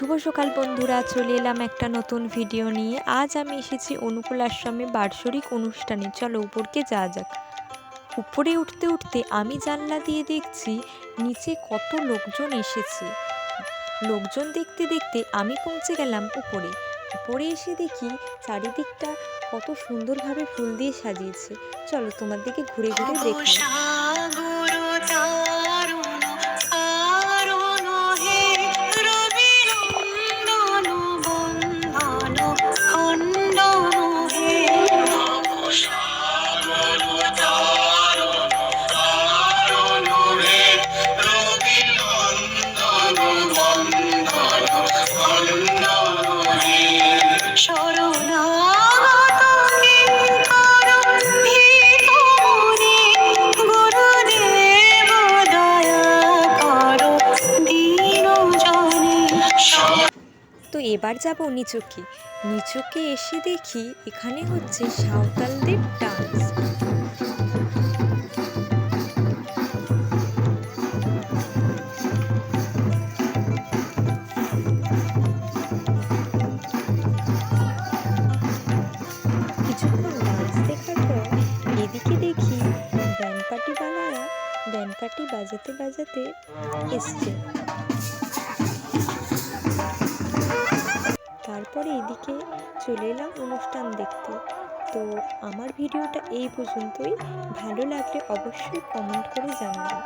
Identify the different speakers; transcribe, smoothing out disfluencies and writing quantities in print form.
Speaker 1: শুভ সকাল বন্ধুরা, চলে এলাম একটা নতুন ভিডিও নিয়ে। আজ আমি এসেছি অনুকূল আশ্রমে বার্ষিক অনুষ্ঠানে। চলো উপরকে যাওয়া যাক। উপরে উঠতে উঠতে আমি জানলা দিয়ে দেখছি নিচে কত লোকজন এসেছে। লোকজন দেখতে দেখতে আমি পৌঁছে গেলাম উপরে। উপরে এসে দেখি চারিদিকটা কত সুন্দরভাবে ফুল দিয়ে সাজিয়েছে। চলো তোমাদেরকে ঘুরে ঘুরে দেখাই। তো এবার যাব নিচুকে। নিচুকে এসে দেখি এখানে হচ্ছে সাঁওতালদের ডান্স। কিছুক্ষণ ডান্স দেখার পর এদিকে দেখি ব্যান্ড পার্টি বাজাতে বাজাতে এসছে। তারপরে এদিকে চলে এলাম অনুষ্ঠান দেখতে। তো আমার ভিডিওটা এই পর্যন্তই। ভালো লাগলে অবশ্যই কমেন্ট করে জানাবেন।